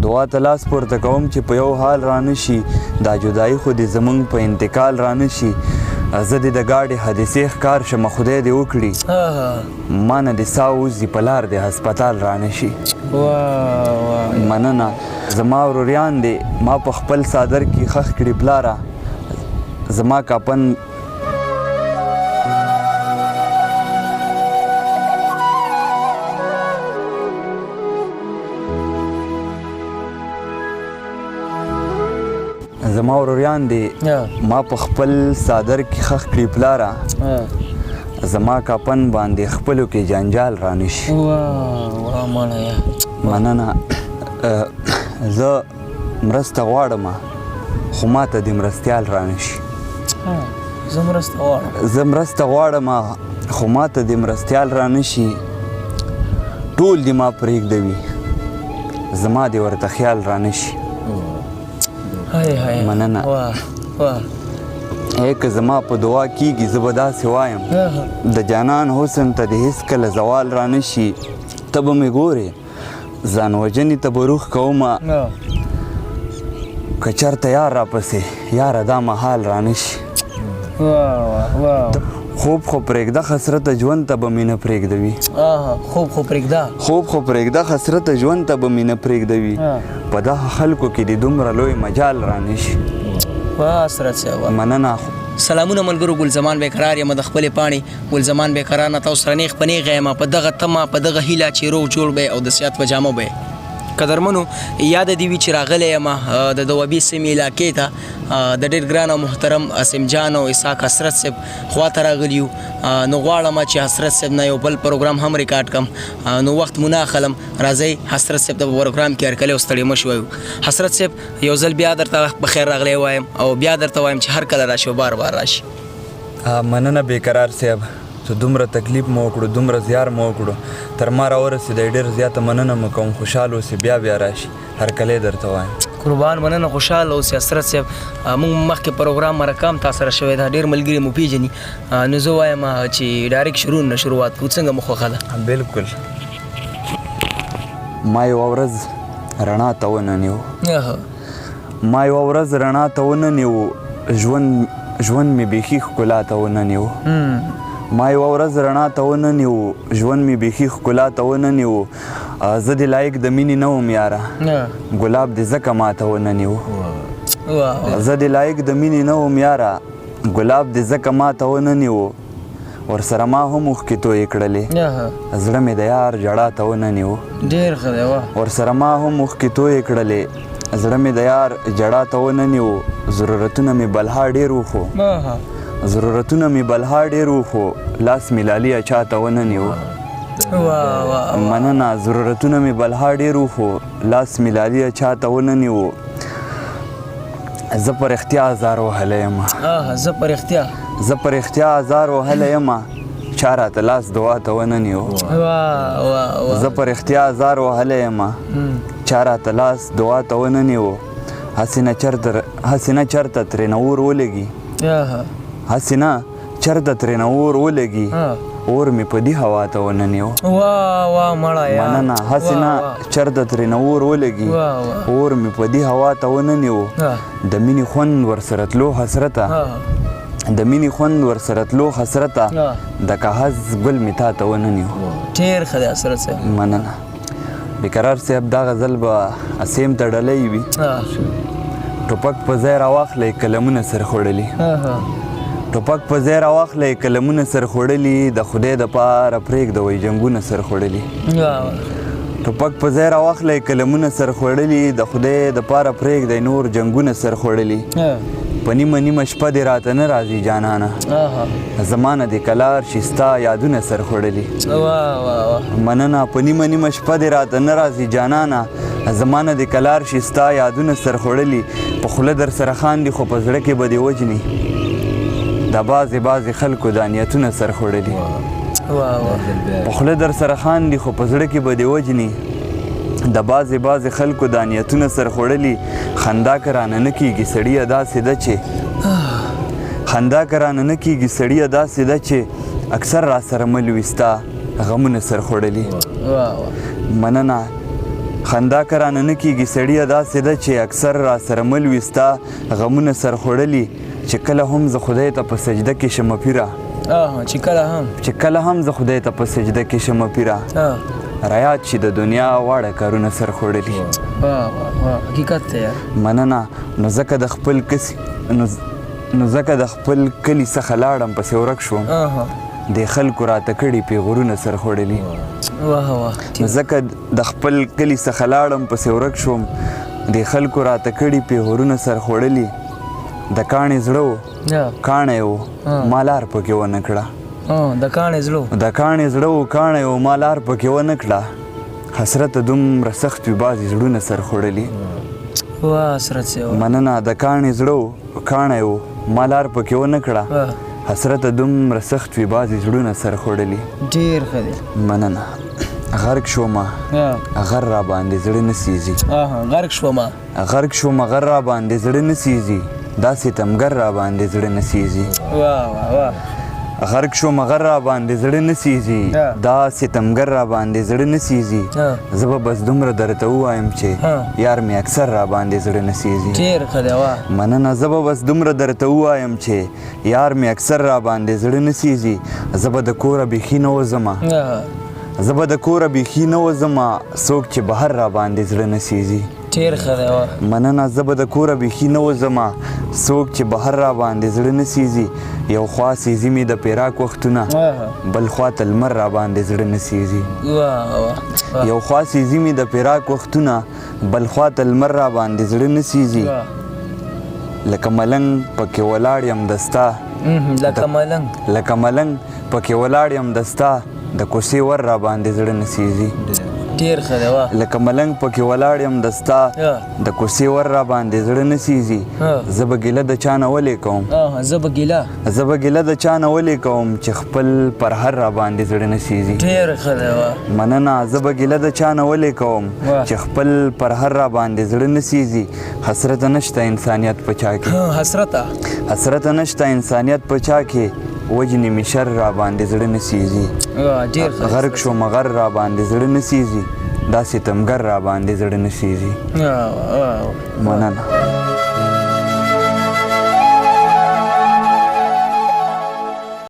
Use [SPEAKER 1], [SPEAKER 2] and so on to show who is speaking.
[SPEAKER 1] دعا ته لاس پورته کوم چې په یو حال رانه شي دا جدایي خو دې زمونږ په انتقال رانه شي زه دې د ګاډي حادثې ښکار شمه خدای دې وکړي ما نه دې ساه وځي په لار دې هسپتال رانه شي مننه زما وروریان دې ما په خپل څادر کې خښ کړي پلاره زما کاپن زما وروریان دی ما په خپل څادر کې خښ کړي پلاره زما کاپن باندې خپلو کې جنجال رانشي مننه زه مرسته غواړم خو ما ته دې مرستیال رانشي زه مرسته غواړم خو ما ته دې مرستیال رانشي ټول دې ما پرېږدوي زما دې ورته خیال رانشي مننه که زما په دعا کیږي زه به داسې وایم د جانان حسن ته دې هېڅکله زوال رانشي ته به مې ګورې ځان وژنې ته به روح کومه که چېرته یار راپسې یاره دا مهال رانشي خوب خو پرېږده خسرته ژوند ته به مې نه پرېږدوي خوب خو پرېږده خسرته ژوند ته به مې نه پرېږدوي په دغه خلکو کې د دومره لوی مجال رانشي مننه
[SPEAKER 2] سلامونه ملګرو ګلزمان بیقرار یم د خپلې پاڼې ګلزمان بیقرار نه تاسو سره نیغ په نیغه یم په دغه تمه په دغه هیله چې روغ جوړ به او د صحت په جامه به قدرمنو یاد دې وي چې راغلی یم د دوابي سیمې علاقې ته د ډېر ګران او محترم اسیم جان او اسحاق حسرت صاحب خواته راغلي یو نو غواړم چې حسرت صاحب نه یو بل پروګرام هم ریکارډ کړم نو وخت مو نه اخلم راځئ حسرت صاحب ته په پروګرام کې هرکلی او ستړي مه شوی حسرت صاحب یو ځل بیا درته بخیر راغلی وایم او بیا درته وایم چې هر کله راشي او بار بار راشي
[SPEAKER 1] مننه بیقرار صاحب ته دومره تکلیف مو وکړو دومره زیار مو وکړو تر ما راورسېدی ډېر زیاته مننه مو کوم خوشحال اوسې بیا راشي هرکلی درته وایم
[SPEAKER 2] قربان مننه خوشحاله اوسې حسرت صاحب موږ مخکې پروګرام مرکام تا سره شوی دا ډېر ملګري مو پیژني نو زه وایم چې ډایرکټ شروع نه شروعات کوو څنګه مو خوښه ده
[SPEAKER 1] بلکل ما یوه ورځ رڼا ته وننیو ما یوه ورځ رڼا ته وننیو ژوند مې بیخي ښکلا ته وننیو ما یوه ورځ رڼا ته وننیو ژوند مې بیخي ښکلا ته وننیو زه دې لایق د مینې نه وم یاره ګلاب دې ځکه ما ته وننیو زه دې لایق د مینې نه وم یاره ګلاب دې ځکه ما ته وننیو ورسره ما هم اوښکې تویې کړلې زړه مې د یار جړا ته وننیو ورسره ما هم اوښکې تویې کړلې زړه مې د یار جړا ته وننیو ضرورتونه مې بلها ډېر وخو ضرورتونه مې بلها ډېر وخو لاس مې لالي اچا ته وننیو مننه ضرورتونه مې بلها ډېر وخو لاس مې لالي اچا ته وننیو زه په رښتیا ازار وهلی یم زه په رښتیا ازار وهلی یم چا راته لاس دعا ته وننیو زه په رښتیا ازار وهلی یم چا راته لاس دعا ته وننیو هسې نه چېرته ترېنه اور ولګي هسې نه چېرته ترېنه اور ولګي اور مې په دې هوا ته وننیو مننه هسې نه چېرته ترېنه اور ولګي اور مې په دې هوا ته وننیو د مینې خوند ورسره تلو حسرته د مینې خوند ورسره تلو حسرته د کاغذ ګل مې تا ته وننیو
[SPEAKER 2] ډېر ښه دی حسرت صاحب
[SPEAKER 1] مننه بیقرار صاحب دا غزل به اسیم ته ډلی وي ټوپک په ځای راواخلی قلمونه سر خوړلي ټوپک په ځای راواخلی قلمونه سر خوړلي د خدای دپاره پرېږدوئ جنګونه سر خوړلي ټوپک په ځای راواخلی قلمونه سر خوړلي د خدای دپاره پرېږدئ نور جنګونه سر خوړلي په نیمه شپه دې راته نه راځي جانانه زما نه دې کلار شي ستا یادونه سر خوړلي مننه په نیمه شپه دې راته نه راځي جانانه زما نه دې کلار شي ستا یادونه سر خوړلي په خوله در سره خاندي خو په زړه کې به دې وجني د بعضې خلکو دا نیتونه سر خوړلي په خوله در سره خاندي خو په زړه کې به دې وجني د بعضې خلکو دا نیتونه سر خوړلي خندا که رانه نه کېږي سړیه داسې ده چې خندا که رانه نه کېږي سړیه داسې ده چې اکثر را سره مل وي ستا غمونه سر خوړلي مننه خندا کرانه نه کیږي سړیه داسې ده چې اکثر را سره مل وي ستا غمونه سر خوړلي چې کله هم زه خدای ته په سجده کې شمه پیره
[SPEAKER 2] چې کله هم
[SPEAKER 1] زه خدای ته په سجده کې شمه پیره رایاد چې د دنیا واړه کارونه سر خوړلي
[SPEAKER 2] حقیقت دی یار
[SPEAKER 1] مننه نو ځکه د خپل کلي څخه لاړم پسې ورک شوم د خلکو راته کړي پیغورونه سر خوړلي ځکه د خپل کلي څخه لاړم پسې ورک شوم د خلکو راته کړي پیغورونه سر خوړلي د کاڼې زړه و کاڼی و ما لار پکې ونه کړه
[SPEAKER 2] د کاڼې
[SPEAKER 1] زړه و کاڼی و ما لار پکې ونه کړه حسرت دومره سخت وي بعضې زړونه سر خوړلي مننه د کاڼې زړه و کاڼی و ما لار پکې ونه کړه حسرت دومره سخت وي بعضې زړونه سر خوړلي
[SPEAKER 2] ډېر ښه دی
[SPEAKER 1] مننه غرق شومه غر را باندې زړه نه سیزي غرق شومه غر را باندې زړه نه سیزي دا ستمګر را باندې زړه نه سیزي غرق شومه غر را باندې زړه نه سیزي دا ستمګر را باندې زړه نه سیزي زه به بس دومره درته ووایم چې یار مې اکثر را باندې زړه نه سیزي مننه زه به بس دومره درته ووایم چې یار مې اکثر را باندې زړه نه سیزي زه به د کوره بیخي نه وځمه څوک چې بهر را باندې زړه نه سیزي مننه زه به د کوره بیخي نه وځمه څوک چې بهر را باندې زړه نه سیزي یو خوا سیزي مې د پیراک وختونه بل خوا ته لمر را باندې زړه نه سیزي یو خوا سیزي مې د پیراک وختونه بل خوا ته لمر را باندې زړه نه سیزي لکه ملنګ پکې ولاړ یم دستا د کوڅې ور را باندې زړه نه سیزي لکه ملنګ پکې ولاړ یم دستا د کوڅې ور را باندې زړه نه سیزي زه به ګیله د چا نه ولې کوم چې خپل پرهر را باندې زړه نه سیزي مننه زه به ګیله د چا نه ولې کوم چې خپل پرهر را باندې زړه نه سیزي حسرت نشته انسانیت په چا کې وجنې مې شر را باندې زړه نه سیزي غرق شومه غر را باندې زړه نه سیزي دا ستمګر را باندې زړه نه سیزي مننه